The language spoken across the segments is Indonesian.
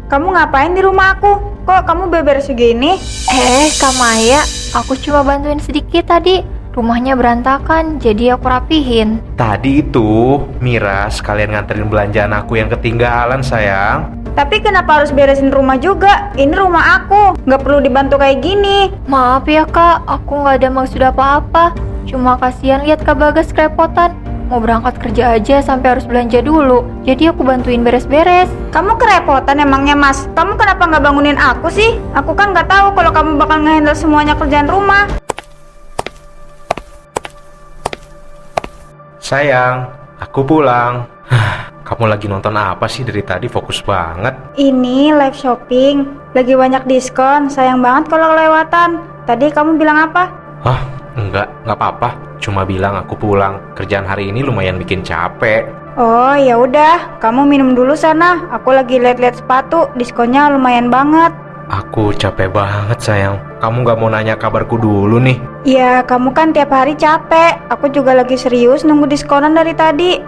kamu ngapain di rumah aku? Kok kamu beberes segini? Kak Maya, aku cuma bantuin sedikit tadi. Rumahnya berantakan, jadi aku rapihin. Tadi itu Mira sekalian nganterin belanjaan aku yang ketinggalan sayang. Tapi kenapa harus beresin rumah juga? Ini rumah aku, nggak perlu dibantu kayak gini. Maaf ya Kak, aku nggak ada maksud apa-apa. Cuma kasihan lihat Kak Bagas kerepotan. Mau berangkat kerja aja sampai harus belanja dulu. Jadi aku bantuin beres-beres. Kamu kerepotan emangnya Mas? Kamu kenapa nggak bangunin aku sih? Aku kan nggak tahu kalau kamu bakal ngehandle semuanya kerjaan rumah. Sayang, aku pulang. Kamu lagi nonton apa sih dari tadi, fokus banget? Ini live shopping, lagi banyak diskon. Sayang banget kalau kelewatan. Tadi kamu bilang apa? Hah, enggak apa-apa. Cuma bilang aku pulang. Kerjaan hari ini lumayan bikin capek. Oh ya udah, kamu minum dulu sana. Aku lagi lihat-lihat sepatu, diskonnya lumayan banget. Aku capek banget sayang. Kamu gak mau nanya kabarku dulu nih? Ya kamu kan tiap hari capek. Aku juga lagi serius nunggu diskonan dari tadi.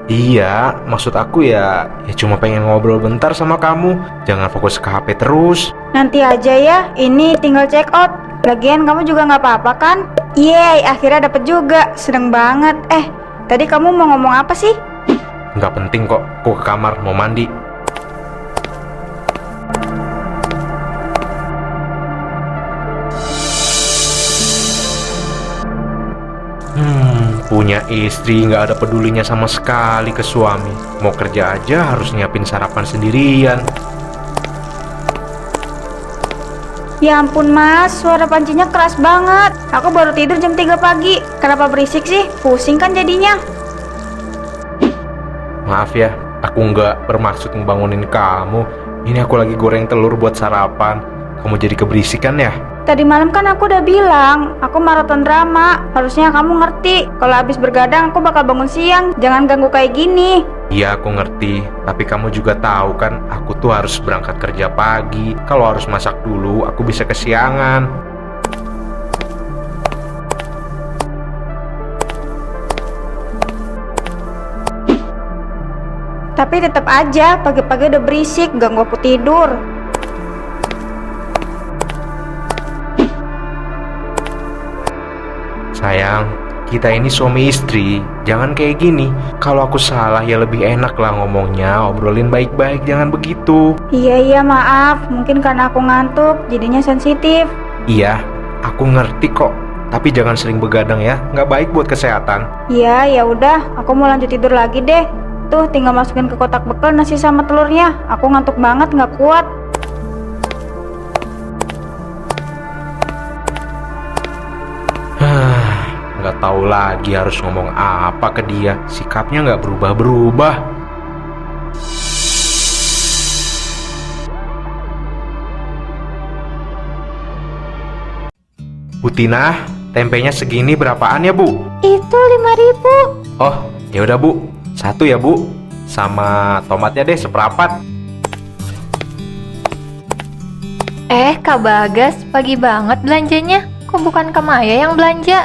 Iya, maksud aku ya cuma pengen ngobrol bentar sama kamu. Jangan fokus ke HP terus. Nanti aja ya, ini tinggal check out. Lagian kamu juga nggak apa-apa kan? Yeay, akhirnya dapet juga. Seneng banget. Tadi kamu mau ngomong apa sih? Nggak penting kok, aku ke kamar mau mandi. Punya istri nggak ada pedulinya sama sekali ke suami. Mau kerja aja harus nyiapin sarapan sendirian. Ya ampun Mas, suara pancinya keras banget. Aku baru tidur jam 3 pagi. Kenapa berisik sih? Pusing kan jadinya. Maaf ya, aku nggak bermaksud ngebangunin kamu. Ini aku lagi goreng telur buat sarapan. Kamu jadi keberisikan ya? Tadi malam kan aku udah bilang, aku maraton drama. Harusnya kamu ngerti. Kalau habis bergadang aku bakal bangun siang. Jangan ganggu kayak gini. Iya aku ngerti, tapi kamu juga tahu kan aku tuh harus berangkat kerja pagi. Kalau harus masak dulu, aku bisa kesiangan. Tapi tetap aja, pagi-pagi udah berisik, ganggu aku tidur. Sayang, kita ini suami istri, jangan kayak gini. Kalau aku salah ya lebih enak lah ngomongnya, obrolin baik-baik, jangan begitu. Iya maaf, mungkin karena aku ngantuk, jadinya sensitif. Iya, aku ngerti kok. Tapi jangan sering begadang ya, nggak baik buat kesehatan. Iya, ya udah, aku mau lanjut tidur lagi deh. Tuh, tinggal masukin ke kotak bekal nasi sama telurnya. Aku ngantuk banget, nggak kuat. Nggak tahu lagi harus ngomong apa ke dia. Sikapnya nggak berubah-berubah. Bu Tina, tempenya segini berapaan ya Bu? Itu 5.000. Oh, ya udah Bu. Satu ya Bu. Sama tomatnya deh seperempat. Kak Bagas, pagi banget belanjanya. Kok bukan Kak Maya yang belanja?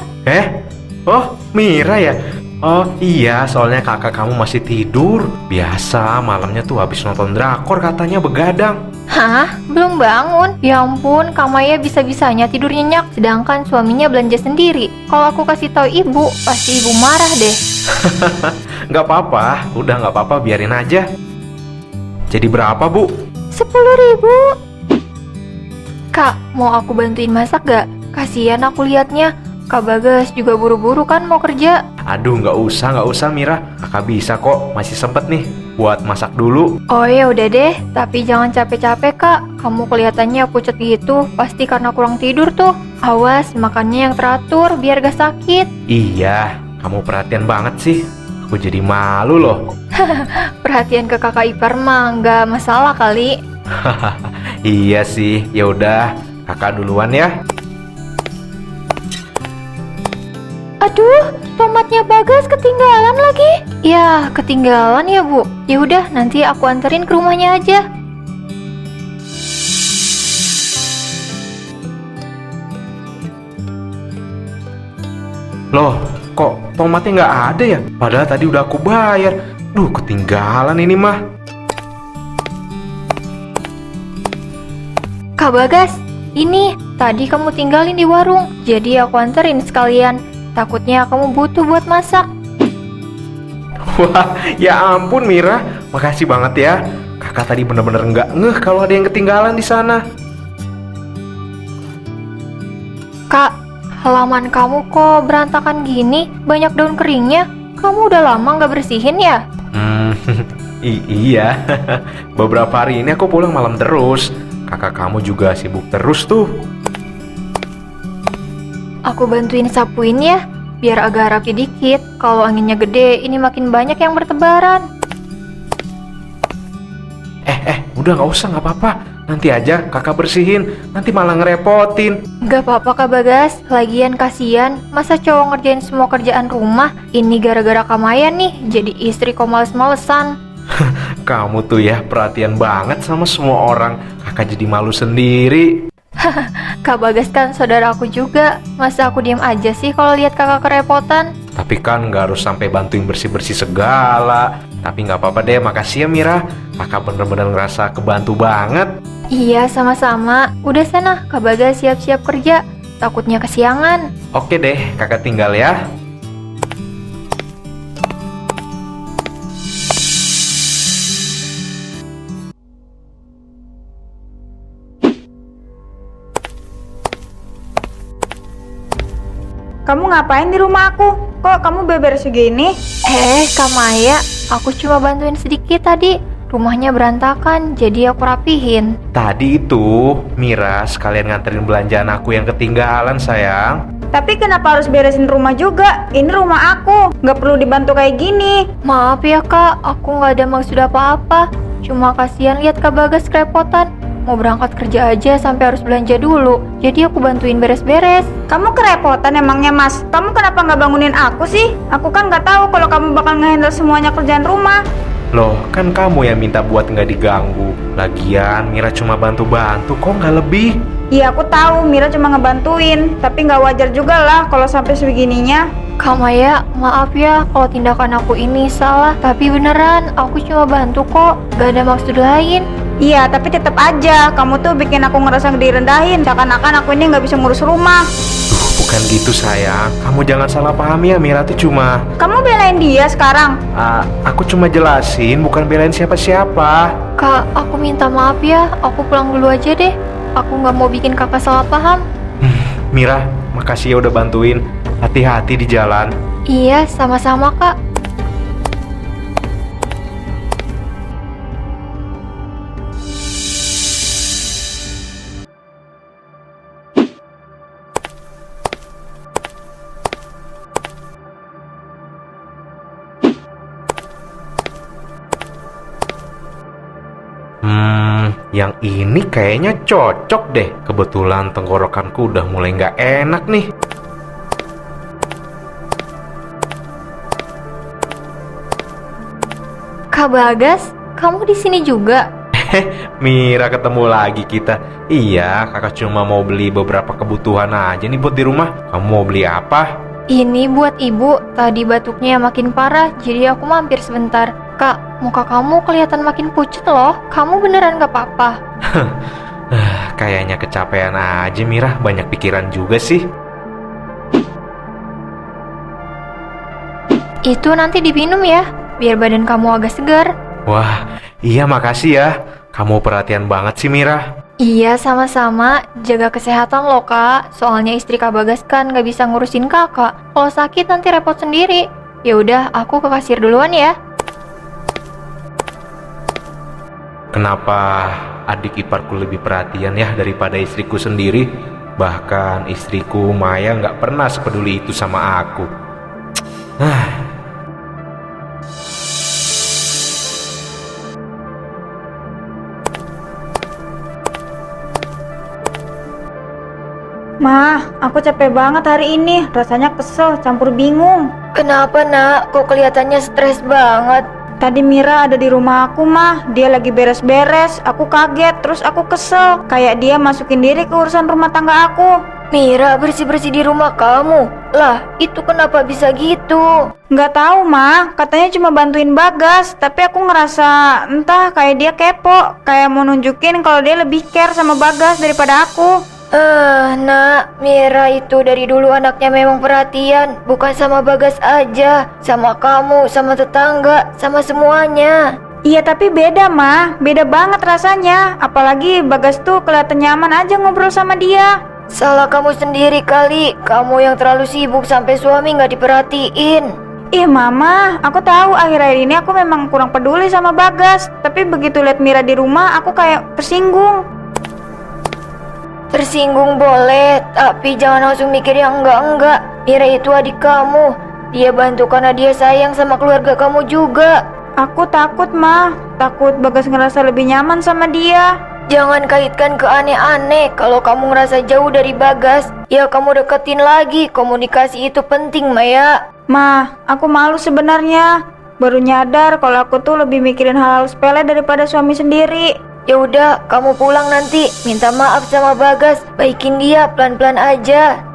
Oh, Mira ya? Oh iya, soalnya kakak kamu masih tidur. Biasa, malamnya tuh habis nonton drakor katanya begadang. Hah? Belum bangun? Ya ampun, Kak Maya bisa-bisanya tidur nyenyak, sedangkan suaminya belanja sendiri. Kalau aku kasih tahu ibu, pasti ibu marah deh. Nggak apa-apa, udah nggak apa-apa, biarin aja. Jadi berapa Bu? 10.000. Kak, mau aku bantuin masak gak? Kasian aku liatnya. Kak Bagas juga buru-buru kan mau kerja. Aduh, nggak usah Mira. Kakak bisa kok, masih sempet nih buat masak dulu. Oh ya udah deh, tapi jangan capek-capek Kak. Kamu kelihatannya pucat gitu, pasti karena kurang tidur tuh. Awas, makannya yang teratur biar gak sakit. Iya, kamu perhatian banget sih. Aku jadi malu loh. Perhatian ke kakak ipar mah nggak masalah kali. Iya sih, ya udah, kakak duluan ya. Aduh, tomatnya Bagas ketinggalan lagi. Ya, ketinggalan ya Bu. Ya udah, nanti aku anterin ke rumahnya aja. Loh, kok tomatnya nggak ada ya? Padahal tadi udah aku bayar. Duh, ketinggalan ini mah. Kak Bagas, ini tadi kamu tinggalin di warung, jadi aku anterin sekalian. Takutnya kamu butuh buat masak. Wah, ya ampun Mira, makasih banget ya. Kakak tadi bener-bener nggak ngeh kalau ada yang ketinggalan di sana. Kak, halaman kamu kok berantakan gini? Banyak daun keringnya. Kamu udah lama nggak bersihin ya? Hmm, iya. Beberapa hari ini aku pulang malam terus. Kakak kamu juga sibuk terus tuh. Aku bantuin sapuin ya, biar agak rapi dikit. Kalau anginnya gede, ini makin banyak yang bertebaran. Udah nggak usah, nggak apa-apa. Nanti aja kakak bersihin, nanti malah ngerepotin. Gak apa-apa Kak Bagas, lagian kasihan. Masa cowok ngerjain semua kerjaan rumah? Ini gara-gara Kamaya nih, jadi istri kok males-malesan. Kamu tuh ya perhatian banget sama semua orang. Kakak jadi malu sendiri. Kak Bagas kan saudara aku juga. Masa aku diam aja sih kalau lihat kakak kerepotan? Tapi kan nggak harus sampai bantuin bersih-bersih segala. Tapi nggak apa-apa deh, makasih ya Mira. Kakak bener-bener ngerasa kebantu banget. Iya, sama-sama. Udah sana, Kak Bagas siap-siap kerja. Takutnya kesiangan. Oke deh, kakak tinggal ya. Kamu ngapain di rumah aku? Kok kamu beberes segini? Kak Maya, aku cuma bantuin sedikit tadi. Rumahnya berantakan, jadi aku rapihin. Tadi itu Mira sekalian nganterin belanjaan aku yang ketinggalan sayang. Tapi kenapa harus beresin rumah juga? Ini rumah aku, nggak perlu dibantu kayak gini. Maaf ya Kak, aku nggak ada maksud apa-apa. Cuma kasihan lihat Kak Bagas kerepotan. Mau berangkat kerja aja sampai harus belanja dulu. Jadi aku bantuin beres-beres. Kamu kerepotan emangnya Mas? Kamu kenapa nggak bangunin aku sih? Aku kan nggak tahu kalau kamu bakal ngehandle semuanya kerjaan rumah. Loh, kan kamu yang minta buat nggak diganggu. Lagian Mira cuma bantu-bantu kok, nggak lebih. Iya aku tahu Mira cuma ngebantuin, tapi nggak wajar juga lah kalau sampai sebegininya. Kak Maya, maaf ya kalau tindakan aku ini salah. Tapi beneran, aku cuma bantu kok. Gak ada maksud lain. Iya, tapi tetap aja kamu tuh bikin aku ngerasa direndahin. Seakan-akan aku ini nggak bisa ngurus rumah. Bukan gitu sayang, kamu jangan salah paham ya. Mira tuh cuma... Kamu belain dia sekarang? Aku cuma jelasin, bukan belain siapa-siapa. Kak, aku minta maaf ya. Aku pulang dulu aja deh. Aku nggak mau bikin kakak salah paham. Mira, makasih ya udah bantuin. Hati-hati di jalan. Iya, sama-sama Kak. Yang ini kayaknya cocok deh. Kebetulan tenggorokanku udah mulai nggak enak nih. Kak Bagas, kamu di sini juga? Mira, ketemu lagi kita. Iya, kakak cuma mau beli beberapa kebutuhan aja nih buat di rumah. Kamu mau beli apa? Ini buat ibu. Tadi batuknya makin parah, jadi aku mampir sebentar. Kak, muka kamu kelihatan makin pucat loh. Kamu beneran gak apa-apa? Kayaknya kecapean aja Mira, banyak pikiran juga sih. Itu nanti diminum ya, biar badan kamu agak segar. Wah, iya makasih ya. Kamu perhatian banget sih Mira. Iya, sama-sama. Jaga kesehatan loh Kak. Soalnya istri Kak Bagas kan gak bisa ngurusin kakak. Kalau sakit nanti repot sendiri. Ya udah, aku ke kasir duluan ya. Kenapa adik iparku lebih perhatian ya daripada istriku sendiri? Bahkan istriku Maya nggak pernah sepeduli itu sama aku. Mah, aku capek banget hari ini. Rasanya kesel, campur bingung. Kenapa nak? Kok kelihatannya stres banget? Tadi Mira ada di rumah aku mah. Dia lagi beres-beres. Aku kaget, terus aku kesel. Kayak dia masukin diri ke urusan rumah tangga aku. Mira bersih-bersih di rumah kamu. Lah, itu kenapa bisa gitu? Nggak tahu, Ma. Katanya cuma bantuin Bagas. Tapi aku ngerasa entah kayak dia kepo. Kayak mau nunjukin kalau dia lebih care sama Bagas daripada aku. Nak, Mira itu dari dulu anaknya memang perhatian. Bukan sama Bagas aja. Sama kamu, sama tetangga, sama semuanya. Iya, tapi beda, Ma. Beda banget rasanya. Apalagi Bagas tuh kelihatan nyaman aja ngobrol sama dia. Salah kamu sendiri kali. Kamu yang terlalu sibuk sampai suami nggak diperhatiin. Ih, Mama, aku tahu akhir-akhir ini aku memang kurang peduli sama Bagas. Tapi begitu lihat Mira di rumah, aku kayak tersinggung. Tersinggung boleh, tapi jangan langsung mikir yang enggak-enggak. Mira itu adik kamu. Dia bantu karena dia sayang sama keluarga kamu juga. Aku takut, Ma. Takut Bagas ngerasa lebih nyaman sama dia. Jangan kaitkan ke aneh-aneh. Kalau kamu ngerasa jauh dari Bagas, ya kamu deketin lagi. Komunikasi itu penting, Maya. Ma, aku malu sebenarnya. Baru nyadar kalau aku tuh lebih mikirin hal-hal sepele daripada suami sendiri. Ya udah, kamu pulang nanti. Minta maaf sama Bagas. Baikin dia pelan-pelan aja.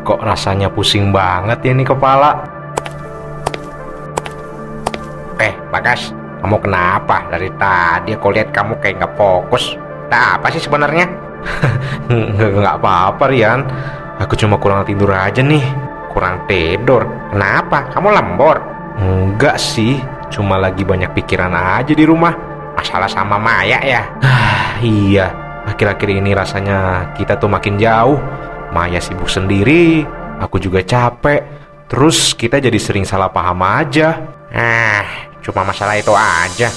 Kok rasanya pusing banget ya nih kepala. Bagas, kamu kenapa? Dari tadi aku lihat kamu kayak nggak fokus. Apa sih sebenarnya? Nggak apa-apa, Rian. Aku cuma kurang tidur aja nih. Kurang tidur? Kenapa? Kamu lembur? Enggak sih, cuma lagi banyak pikiran aja di rumah. Masalah sama Maya ya? Iya, akhir-akhir ini rasanya kita tuh makin jauh. Maya sibuk sendiri, aku juga capek. Terus kita jadi sering salah paham aja. Cuma masalah itu aja.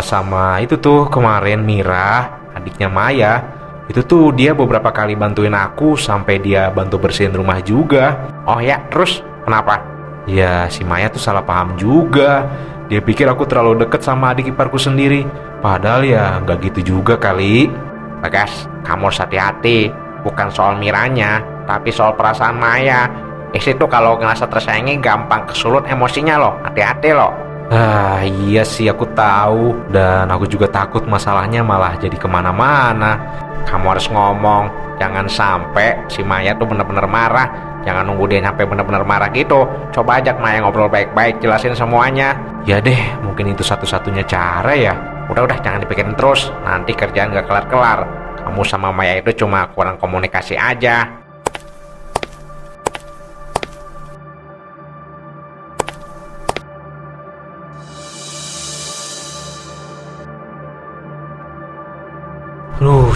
Sama itu tuh kemarin Mira, adiknya Maya. Itu tuh dia beberapa kali bantuin aku sampai dia bantu bersihin rumah juga. Oh ya, terus kenapa? Ya si Maya tuh salah paham juga. Dia pikir aku terlalu deket sama adik iparku sendiri. Padahal ya nggak gitu juga kali. Bagas, kamu harus hati-hati. Bukan soal Miranya, tapi soal perasaan Maya. Istri tuh kalau ngerasa tersayangi gampang kesulut emosinya loh. Hati-hati loh. Iya sih aku tahu. Dan aku juga takut masalahnya malah jadi kemana-mana. Kamu harus ngomong. Jangan sampai si Maya tuh bener-bener marah. Jangan nunggu dia sampai bener-bener marah gitu. Coba ajak Maya ngobrol baik-baik, jelasin semuanya. Ya deh, mungkin itu satu-satunya cara ya. Udah jangan dipikirin terus. Nanti kerjaan gak kelar-kelar. Kamu sama Maya itu cuma kurang komunikasi aja.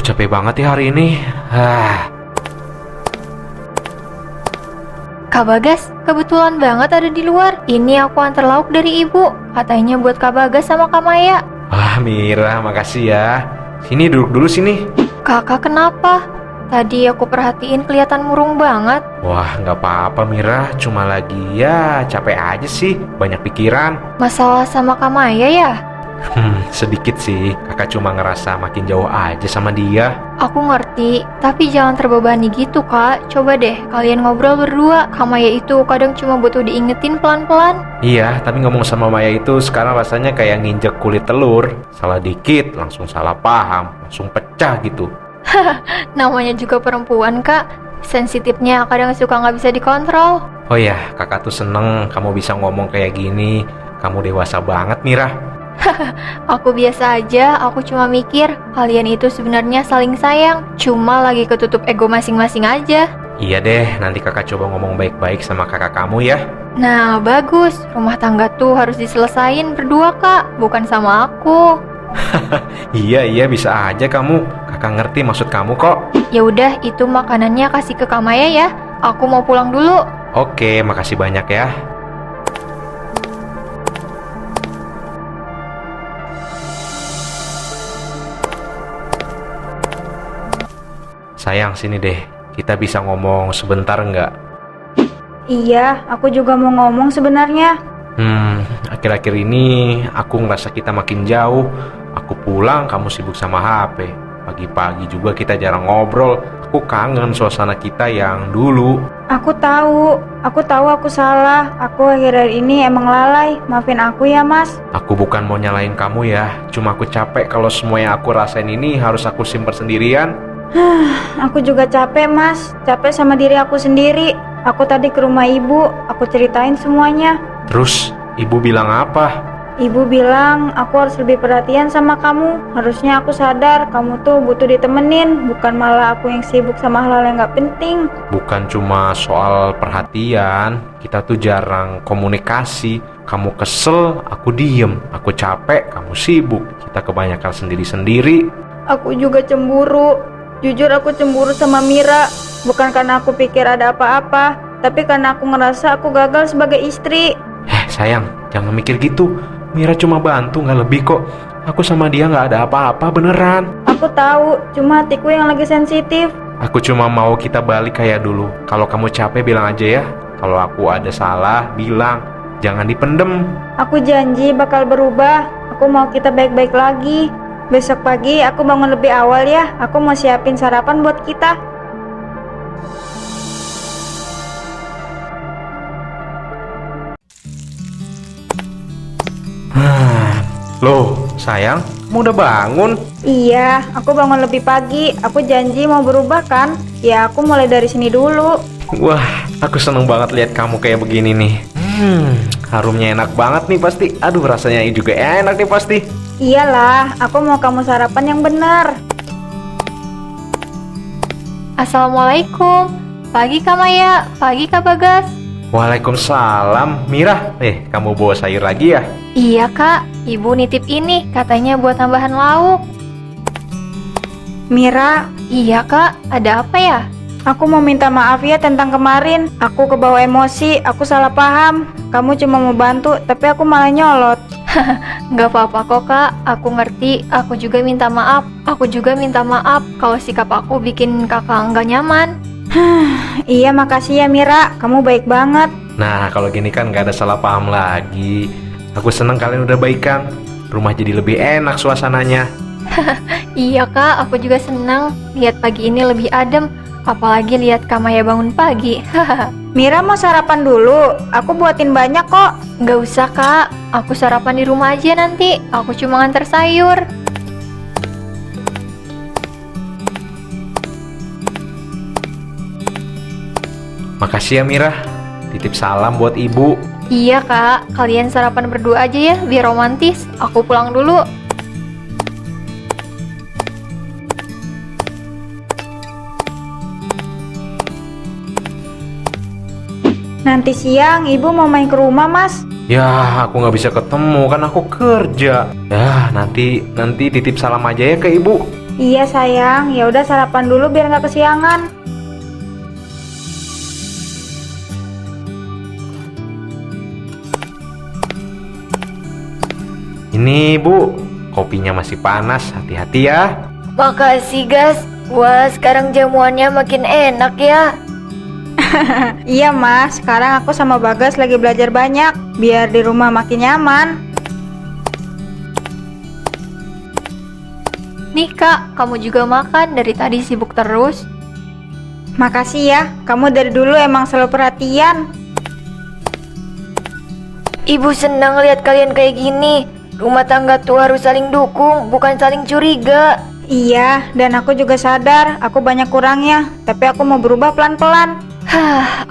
Capek banget ya hari ini. Kak Bagas, kebetulan banget ada di luar. Ini aku antar lauk dari ibu. Katanya buat Kak Bagas sama Kak Maya. Mira, makasih ya. Sini duduk dulu sini. Kakak kenapa? Tadi aku perhatiin kelihatan murung banget. Wah, nggak apa-apa Mira. Cuma lagi ya capek aja sih. Banyak pikiran. Masalah sama Kak Maya ya? Sedikit sih. Kakak cuma ngerasa makin jauh aja sama dia. Aku ngerti, tapi jangan terbebani gitu kak. Coba deh kalian ngobrol berdua. Kak Maya itu kadang cuma butuh diingetin pelan-pelan. Iya, tapi ngomong sama Maya itu sekarang rasanya kayak nginjek kulit telur. Salah dikit langsung salah paham, langsung pecah gitu. Namanya juga perempuan kak. Sensitifnya kadang suka nggak bisa dikontrol. Oh ya, kakak tuh seneng kamu bisa ngomong kayak gini. Kamu dewasa banget Mira. Aku biasa aja, aku cuma mikir kalian itu sebenarnya saling sayang. Cuma lagi ketutup ego masing-masing aja. Iya deh, nanti kakak coba ngomong baik-baik sama kakak kamu ya. Nah bagus, rumah tangga tuh harus diselesain berdua kak, bukan sama aku. Iya bisa aja kamu. Kakak ngerti maksud kamu kok. Ya udah, itu makanannya kasih ke Kak Maya ya. Aku mau pulang dulu. Oke, makasih banyak ya. Sayang, sini deh. Kita bisa ngomong sebentar nggak? Iya, aku juga mau ngomong sebenarnya. Akhir-akhir ini aku ngerasa kita makin jauh. Aku pulang, kamu sibuk sama HP. Pagi-pagi juga kita jarang ngobrol. Aku kangen suasana kita yang dulu. Aku tahu aku salah. Aku akhir-akhir ini emang lalai. Maafin aku ya, Mas. Aku bukan mau nyalain kamu ya. Cuma aku capek kalau semua yang aku rasain ini harus aku simpen sendirian. Aku juga capek, Mas. Capek sama diri aku sendiri. Aku tadi ke rumah ibu, aku ceritain semuanya. Terus, ibu bilang apa? Ibu bilang aku harus lebih perhatian sama kamu. Harusnya aku sadar kamu tuh butuh ditemenin, bukan malah aku yang sibuk sama hal-hal yang gak penting. Bukan cuma soal perhatian, kita tuh jarang komunikasi. Kamu kesel, aku diem. Aku capek, kamu sibuk. Kita kebanyakan sendiri-sendiri. Aku juga cemburu. Jujur aku cemburu sama Mira. Bukan karena aku pikir ada apa-apa, tapi karena aku ngerasa aku gagal sebagai istri. Sayang, jangan mikir gitu. Mira cuma bantu, gak lebih kok. Aku sama dia gak ada apa-apa beneran. Aku tahu, cuma hatiku yang lagi sensitif. Aku cuma mau kita balik kayak dulu. Kalau kamu capek bilang aja ya. Kalau aku ada salah, bilang. Jangan dipendem. Aku janji bakal berubah. Aku mau kita baik-baik lagi. Besok pagi aku bangun lebih awal ya. Aku mau siapin sarapan buat kita. Loh, sayang, kamu udah bangun? Iya, aku bangun lebih pagi. Aku janji mau berubah kan? Ya aku mulai dari sini dulu. Wah, aku seneng banget lihat kamu kayak begini nih. Harumnya enak banget nih pasti. Aduh, rasanya juga enak nih pasti. Iyalah, aku mau kamu sarapan yang benar. Assalamualaikum. Pagi Kak Maya, pagi Kak Bagas. Waalaikumsalam. Mira, kamu bawa sayur lagi ya? Iya Kak, Ibu nitip ini, katanya buat tambahan lauk. Mira, Iya Kak, ada apa ya? aku mau minta maaf ya tentang kemarin. Aku kebawa emosi, aku salah paham. Kamu cuma mau bantu, tapi aku malah nyolot. Gak apa-apa kok Kak, aku ngerti. Aku juga minta maaf. Aku juga minta maaf kalau sikap aku bikin kakak nggak nyaman. Iya, makasih ya Mira, kamu baik banget. Nah, kalau gini kan gak ada salah paham lagi. Aku seneng kalian udah baikan. Rumah jadi lebih enak suasananya. Iya Kak, aku juga senang lihat pagi ini lebih adem. Apalagi lihat Kak Maya bangun pagi. Mira mau sarapan dulu, aku buatin banyak kok. Gak usah Kak, aku sarapan di rumah aja nanti. Aku cuma nganter sayur. Makasih ya Mira. Titip salam buat ibu. Iya Kak, kalian sarapan berdua aja ya, biar romantis. Aku pulang dulu. Nanti siang ibu mau main ke rumah, Mas. Ya, aku nggak bisa ketemu kan aku kerja. Ya, nanti titip salam aja ya ke ibu. Iya sayang, ya udah sarapan dulu biar nggak kesiangan. Ini bu, kopinya masih panas, hati-hati ya. Makasih Gas. Wah, sekarang jamuannya makin enak ya. Iya Mas, sekarang aku sama Bagas lagi belajar banyak, biar di rumah makin nyaman. Nih Kak, kamu juga makan, dari tadi sibuk terus. Makasih ya, kamu dari dulu emang selalu perhatian. Ibu senang lihat kalian kayak gini. Rumah tangga tuh harus saling dukung, bukan saling curiga. Iya, dan aku juga sadar aku banyak kurangnya, tapi aku mau berubah pelan-pelan.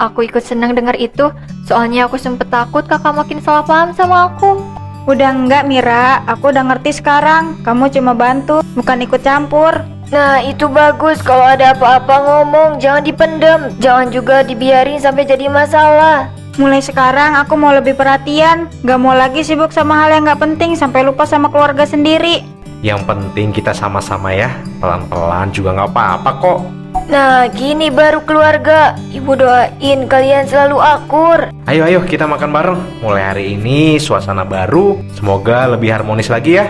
Aku ikut senang dengar itu. Soalnya aku sempet takut kakak makin salah paham sama aku. Udah enggak Mira, aku udah ngerti sekarang. Kamu cuma bantu, bukan ikut campur. Nah itu bagus, kalau ada apa-apa ngomong, jangan dipendem. Jangan juga dibiarin sampai jadi masalah. Mulai sekarang aku mau lebih perhatian. Gak mau lagi sibuk sama hal yang gak penting sampai lupa sama keluarga sendiri. Yang penting kita sama-sama ya. Pelan-pelan juga nggak apa-apa kok. Nah gini baru keluarga. Ibu doain kalian selalu akur. Ayo kita makan bareng. Mulai hari ini suasana baru. Semoga lebih harmonis lagi ya.